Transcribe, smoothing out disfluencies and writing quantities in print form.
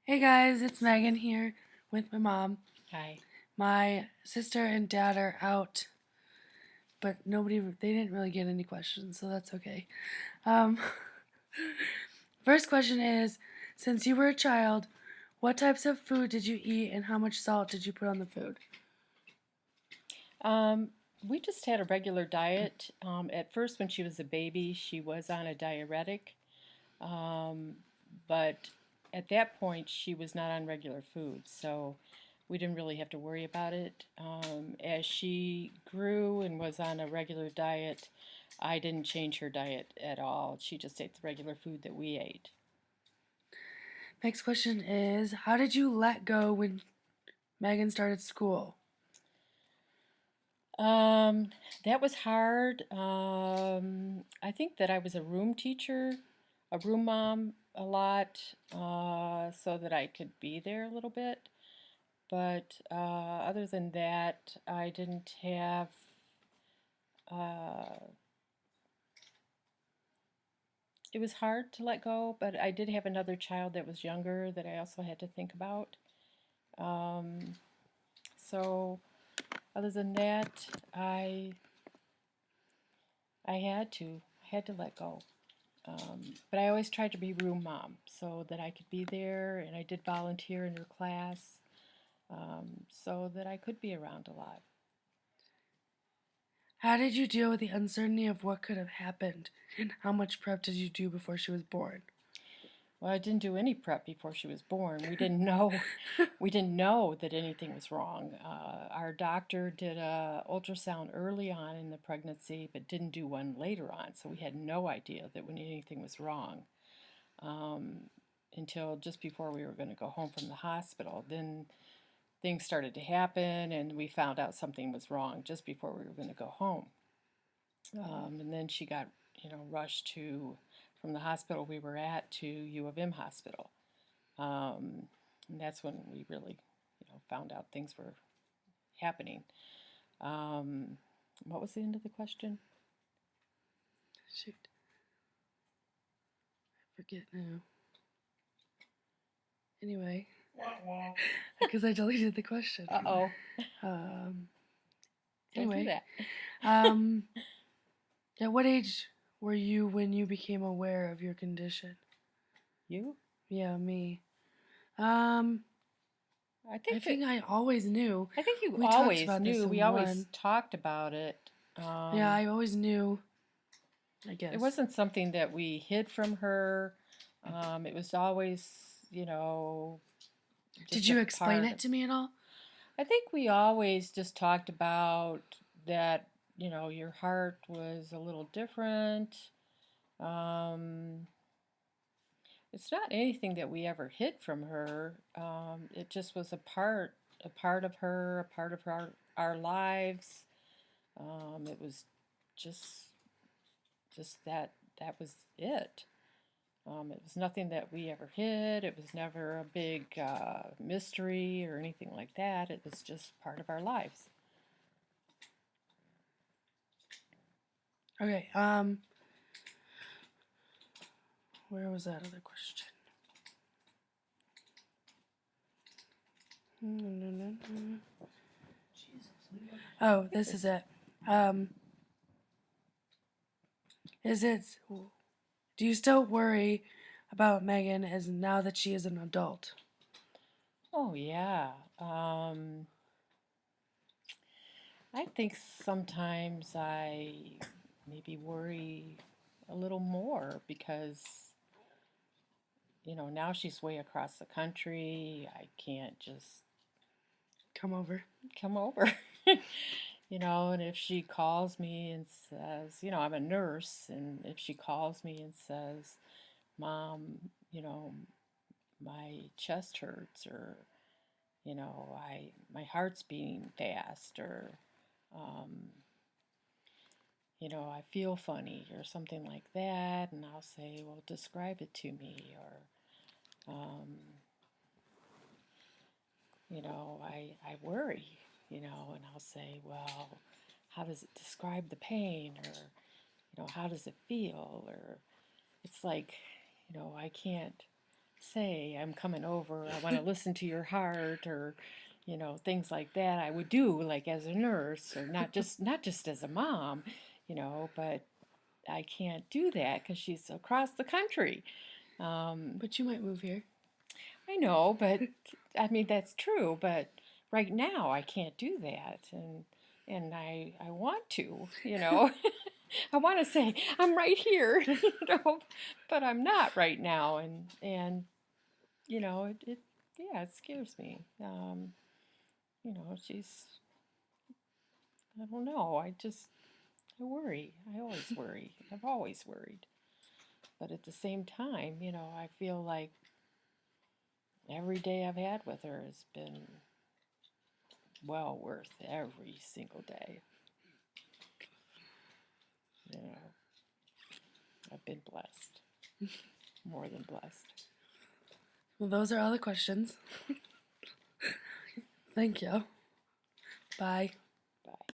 Hey guys, it's Megan here with my mom. Hi. My sister and dad are out, but they didn't really get any questions, so that's okay. Um, First question is, since you were a child, what types of food did you eat and how much salt did you put on the food? Um, we just had a regular diet. At first, when she was a baby, she was on a diuretic, um, but at that point, she was not on regular food, so we didn't really have to worry about it. As she grew and was on a regular diet, I didn't change her diet at all. She just ate the regular food that we ate. Next question is, how did you let go when Megan started school? Um, that was hard. I think that I was a room teacher, a room mom a lot, so that I could be there a little bit. But other than that, I didn't have. Uh, it was hard to let go, but I did have another child that was younger that I also had to think about. Um, so other than that, I had to let go. But I always tried to be room mom so that I could be there, and I did volunteer in her class so that I could be around a lot. How did you deal with the uncertainty of what could have happened and how much prep did you do before she was born? Well, I didn't do any prep before she was born. We didn't know, we didn't know that anything was wrong. Our doctor did a ultrasound early on in the pregnancy, but didn't do one later on, so we had no idea that when anything was wrong um, until just before we were going to go home from the hospital. Then things started to happen, and we found out something was wrong just before we were going to go home. And then she got, rushed from the hospital we were at to U of M hospital. And that's when we really, found out things were happening. Um, what was the end of the question? Shoot, I forget now. Anyway, because I deleted the question. Uh-oh. Um, Don't do anyway, that. um, at what age were you when you became aware of your condition? You? Yeah, me. Um, I I think that think I always knew. I think you We talked always about this knew. We in always one. talked about it. Yeah, I always knew, I It guess. wasn't something that we hid from her. It was always, Did just a you explain part it of. to me at all? I think we always just talked about that, your heart was a little different. Um, it's not anything that we ever hid from her. It just was a part of her, a part of our lives. It was just, just that was it. It was nothing that we ever hid. It was never a big mystery or anything like that. It was just part of our lives. Okay, where was that other question? Oh, It this is was. it. Um, is it, do you still worry about Megan as now that she is an adult? Oh yeah. I think sometimes I maybe worry a little more because now she's way across the country. I can't just Come over. come over. And if she calls me and says, I'm a nurse, and if she calls me and says, Mom, my chest hurts, or, my heart's beating fast, or, um, I feel funny, or something like that, and I'll say, well, describe it to me, or, I worry, and I'll say, well, how does it describe the pain, or, how does it feel, or it's like, I can't say, I'm coming over, I want to listen to your heart, or, things like that, I would do like as a nurse, or not just as a mom, but I can't do that because she's across the country. But you might move here. I know, but I mean that's true, but right now I can't do that, and I want to, I want to say I'm right here, but I'm not right now, and it yeah, it scares me. She's, I don't know, I worry. I always worry. I've always worried, but at the same time, I feel like every day I've had with her has been well worth every single day. You know, I've been blessed, more than blessed. Well, those are all the questions. Thank you. Bye.